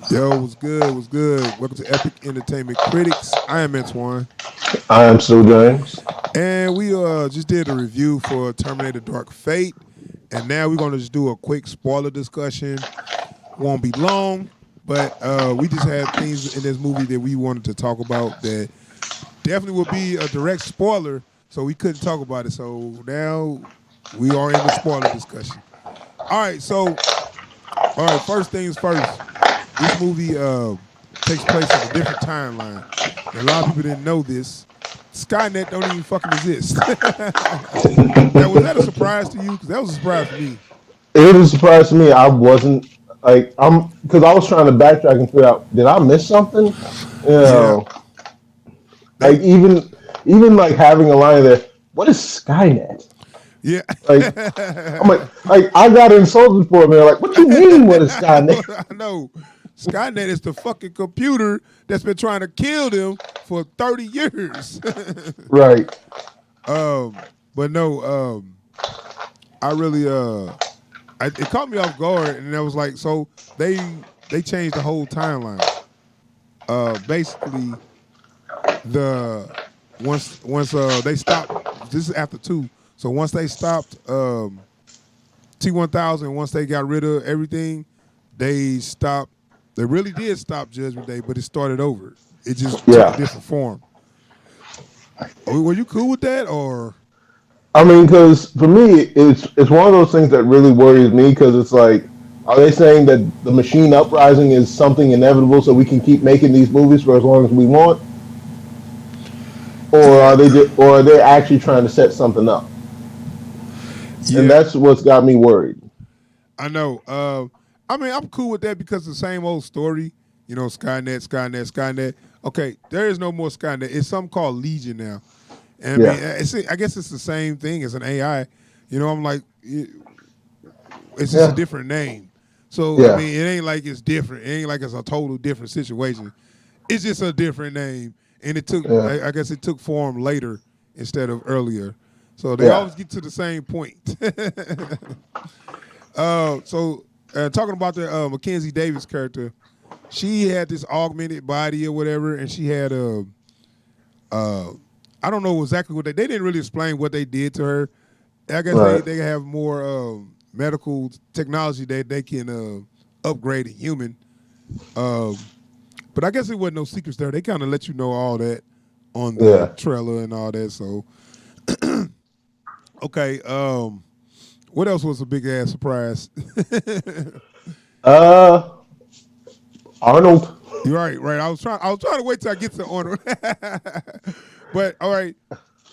Yo, what's good? What's good? Welcome to Epic Entertainment Critics. I am Antoine, I am Sue James. and we just did a review for Terminator: Dark Fate, and now we're gonna just do a quick spoiler discussion. Won't be long, but we just had things in this movie that we wanted to talk about that definitely would be a direct spoiler, so we couldn't talk about it. So now we are in the spoiler discussion. All right, so all right, first things first. This movie takes place in a different timeline. And a lot of people didn't know this. Skynet don't even fucking exist. Now, was that a surprise to you? Because that was a surprise to me. It was a surprise to me. I wasn't I'm because I was trying to backtrack and figure out did I miss something? You Yeah, know, they, even like having a line there. What is Skynet? yeah. Like I'm like I got insulted for it. They're like, what you mean? What is Skynet? I know. Skynet is the fucking computer that's been trying to kill them for 30 years. Right. But no, I really it caught me off guard, and I was like, so they changed the whole timeline. Basically, the once they stopped. This is after two. So once they stopped T1000, once they got rid of everything, they stopped. They really did stop Judgment Day, but it started over. It just took a Yeah. different form. Were you cool with that, or I mean, because for me, it's one of those things that really worries me because it's like, are they saying that the machine uprising is something inevitable so we can keep making these movies for as long as we want, or yeah, or are they actually trying to set something up? And yeah? that's what's got me worried. I know. I mean, I'm cool with that because it's the same old story. You know, Skynet, Skynet, Skynet. Okay, there is no more Skynet. It's something called Legion now. And I mean, Yeah, I guess it's the same thing as an AI. You know, I'm like, it's just a yeah, different name. So I yeah, mean, it ain't like it's different. It ain't like it's a total different situation. It's just a different name, and it took. yeah, I guess it took form later instead of earlier. So they yeah. always get to the same point. So talking about the Mackenzie Davis character, she had this augmented body or whatever, and she had a. I don't know exactly what they didn't really explain what they did to her. I guess Right. they have more medical technology that they can upgrade a human. Um, but I guess it wasn't no secrets there. They kind of let you know all that on the Yeah. trailer and all that. So okay, what else was a big ass surprise? Uh, Arnold. You're right, right. I was trying to wait till I get to honor. But all right,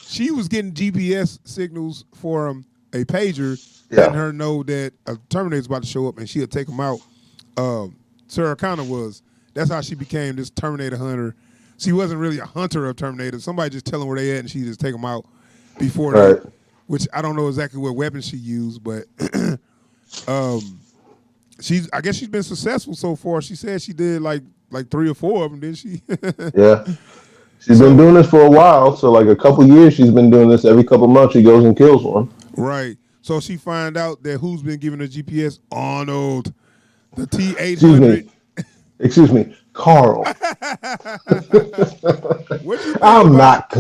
she was getting GPS signals from a pager, letting Yeah. her know that a Terminator's about to show up and she'll take him out. Sarah Connor was. That's how she became this Terminator hunter. She wasn't really a hunter of Terminators. Somebody just tell them where they at and she just take them out before they, Right. which I don't know exactly what weapons she used, but um, she's. I guess she's been successful so far. She said she did like three or four of them, didn't she? Yeah. She's been So doing this for a while. So like a couple years, she's been doing this. Every couple months, she goes and kills one. right. So she find out that who's been giving her GPS? Arnold, the T eight Excuse hundred. me. Excuse me, Carl. What you think I'm about? not.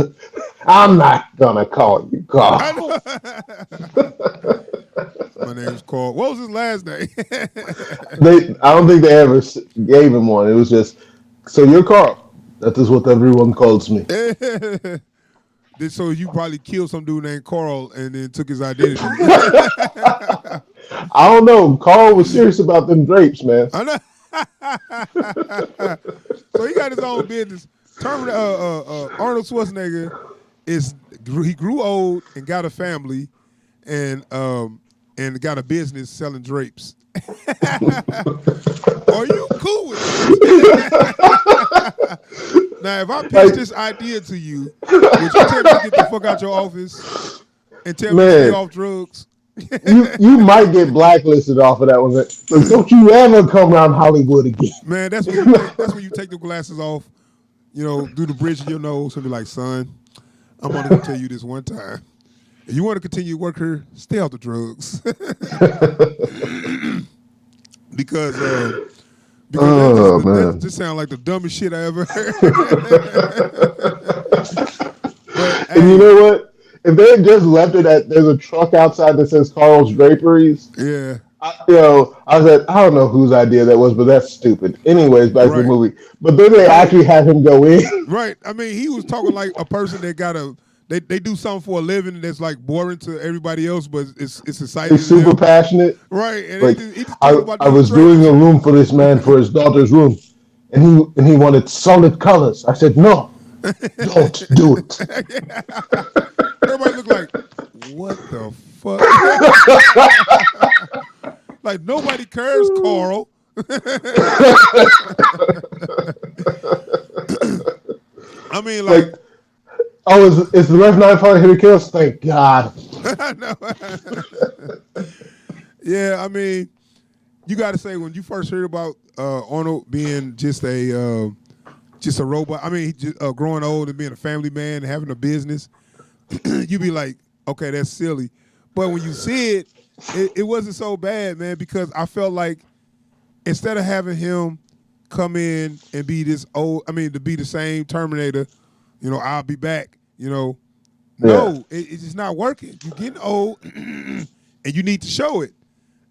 I'm not gonna call you I Carl. know. My name's Carl. What was his last name? They. I don't think they ever gave him one. It was just. So you're Carl. That is what everyone calls me. So you probably killed some dude named Carl and then took his identity. I don't know. Carl was serious about them drapes, man. I know. So he got his own business. Arnold Schwarzenegger is he grew old and got a family and got a business selling drapes. Are you cool with that? Now, if I pitch Like, this idea to you, would you tell me to get the fuck out your office and tell me to stay man, off drugs? you might get blacklisted off of that one. Like, don't you ever come around Hollywood again? Man, that's when you take the glasses off, do the bridge of your nose and be like, son, I'm only gonna tell you this one time. If you want to continue to work here, stay off the drugs. because because Oh that man. just sounds like the dumbest shit I ever heard. But And you hey, know what? If they had just left it at there's a truck outside that says Carl's Draperies, yeah, I said, I don't know whose idea that was, but that's stupid. Anyways, back to the right. movie. But then I they mean, actually have him go in. right. I mean, he was talking like a person that got a they do something for a living that's like boring to everybody else, but it's exciting He's to super them. passionate. Right. And Like he just talking about I doing was drape doing a shit. room for this man for his daughter's room, and he wanted solid colors. I said, no, don't do it. Everybody look like, what the fuck? Like nobody cares, Carl. I mean, like, Like, oh, is the Rev 9 part here to kill us? Thank God. no. Yeah, I mean, you got to say when you first heard about Arnold being just a robot. I mean, growing old and being a family man, and having a business, you be like, okay, that's silly. But when you see it wasn't so bad, man, because I felt like instead of having him come in and be this old, I mean, to be the same Terminator, I'll be back, Yeah, no, it's just not working. You're getting old, and you need to show it.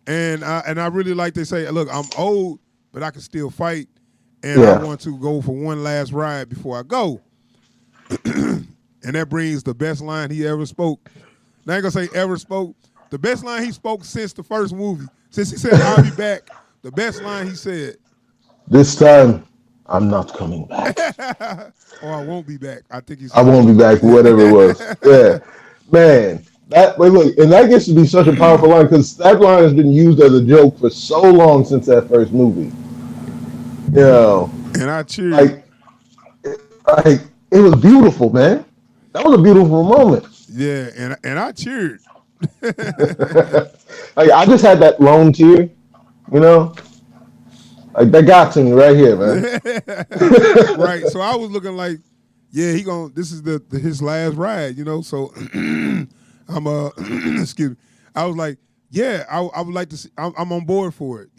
And I really like to say, look, I'm old, but I can still fight, and I yeah, want to go for one last ride before I go. And that brings the best line he ever spoke. Now I ain't gonna say ever spoke. The best line he spoke since the first movie. Since he said, I'll be back, the best line he said. this time I'm not coming back. Or I won't be back. I think he I said won't be back, whatever it was. Yeah, that. man. That wait, look, and that gets to be such a powerful line because that line has been used as a joke for so long since that first movie. You know, And I cheered. like, like it was beautiful, man. That was a beautiful moment. Yeah, and I cheered. Like I just had that lone tear, you know, like that got to me right here, man. Right. So I was looking like, yeah, he going this is his last ride, So I'm excuse me. I was like, yeah, I would like to see I'm on board for it.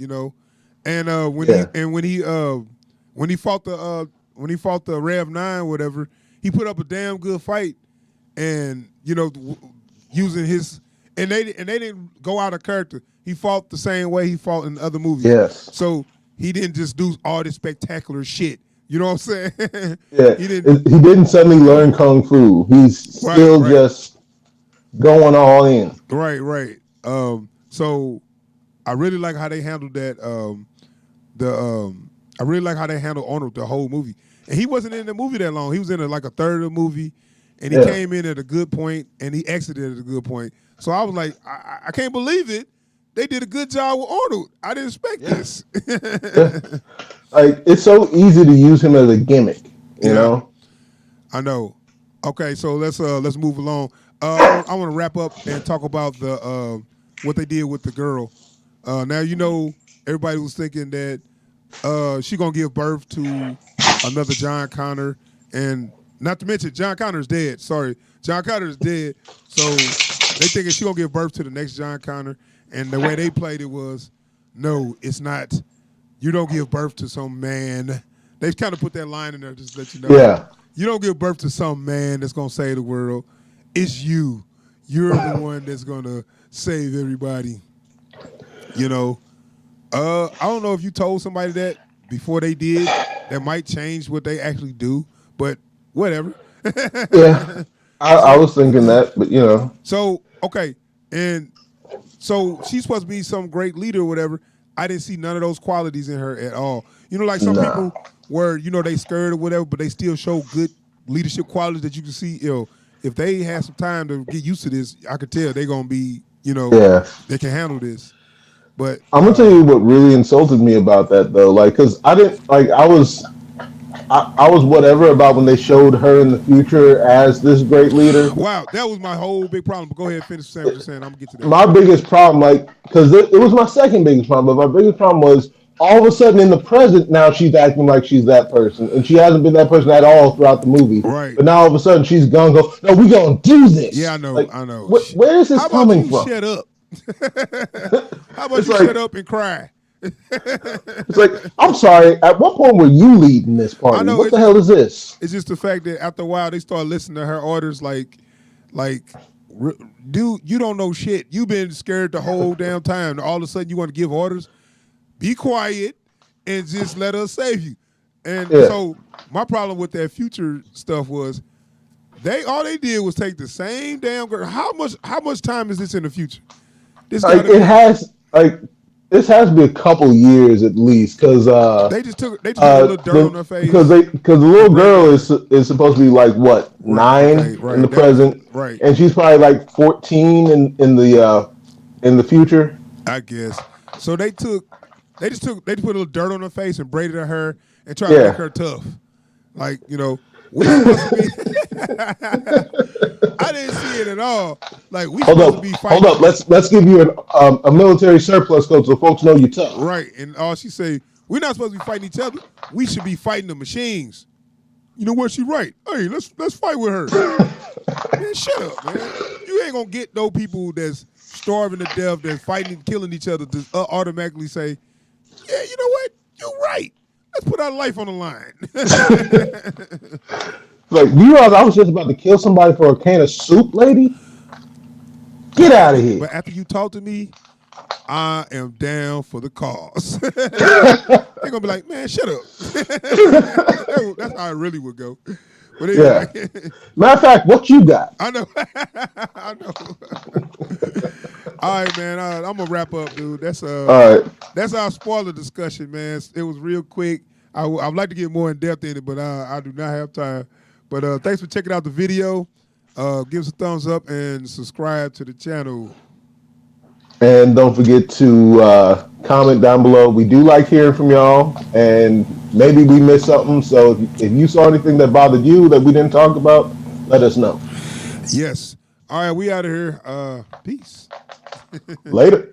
And Yeah, when he fought the Rev 9 whatever, he put up a damn good fight and using his and they didn't go out of character. He fought the same way he fought in other movies. yes, So he didn't just do all this spectacular shit. You know what I'm saying? yeah. He didn't. He didn't suddenly learn kung fu. He's Right, still right, just going all in. right. So I really like how they handled that. I really like how they handled Arnold the whole movie, and he wasn't in the movie that long. He was in like a third of the movie, and he Yeah, came in at a good point, and he exited at a good point. So I was like, I can't believe it. They did a good job with Arnold. I didn't expect yeah, this. yeah. Like it's so easy to use him as a gimmick, you Yeah, know. I know. Okay, so let's move along. I want to wrap up and talk about the what they did with the girl. Now everybody was thinking that she gonna give birth to another John Connor, and not to mention John Connor's dead. Sorry, John Connor is dead. So they thinking she gonna give birth to the next John Connor, and the way they played it was, no, it's not. You don't give birth to some man. They've kind of put that line in there just to let you know. Yeah, You don't give birth to some man that's gonna save the world. It's you. You're the one that's gonna save everybody. You know. I don't know if you told somebody that before they did. That might change what they actually do, but whatever. yeah. I so, was thinking that, but you know, so okay, and so she's supposed to be some great leader or whatever. I didn't see none of those qualities in her at all. Like some nah. people where they scared or whatever, but they still show good leadership qualities that you can see. If they had some time to get used to this, I could tell they're gonna be, Yeah, they can handle this. But I'm gonna tell you what really insulted me about that though. Like, cause I didn't like I was whatever about when they showed her in the future as this great leader. wow, that was my whole big problem. But go ahead, finish saying what you're saying. I'm gonna get to that. My biggest problem, like, because it was my second biggest problem, but my biggest problem was all of a sudden in the present now she's acting like she's that person, and she hasn't been that person at all throughout the movie. Right. But now all of a sudden she's gonna go, no, we gonna do Yeah, this. I know. Like, I know. where is this How about coming you from? shut up? How about It's you shut like, up and cry? It's like, I'm sorry. At what point were you leading this I party? know What the hell is this? it's just the fact that after a while they start listening to her orders like dude, you don't know shit. You've been scared the whole damn time. All of a sudden you want to give orders. Be quiet and just let us save you. And Yeah. so my problem with that future stuff was all they did was take the same damn girl. How much time is this in the future? This Like gotta it be has like this has to be a couple years at least because they just put a little dirt on her face because the and little braided girl her. is supposed to be like what Right, okay, 9 in the right. That was present, right. and she's probably like 14 in the future. I guess. So they put a little dirt on her face and braided her hair and tried to make Yeah. her tough. Like, we supposed to be I didn't see it at all. Like we supposed to be Hold fighting up. Let's give you a military surplus code so folks know you're tough. right. And all she say, we're not supposed to be fighting each other. We should be fighting the machines. You know what? She right. Hey, let's fight with her. Man, shut up, man. You ain't gonna get no people that's starving to death, that's fighting and killing each other to automatically say, yeah, you know what? You're right. Let's put our life on the line. Like, do you realize I was just about to kill somebody for a can of soup, lady? Get out of here. But after you talk to me, I am down for the cause. They're gonna be like, man, shut up. That's how it really would go. But Yeah. anyway, Matter of fact, what you got? I know. I know. All right, man. I'm gonna wrap up, dude. All right. That's our spoiler discussion, man. It was real quick. I'd like to get more in depth in it, but I do not have time. But thanks for checking out the video. Give us a thumbs up and subscribe to the channel. And don't forget to comment down below. We do like hearing from y'all, and maybe we missed something. So if you saw anything that bothered you that we didn't talk about, let us know. Yes. All right, we out of here. Peace. Later.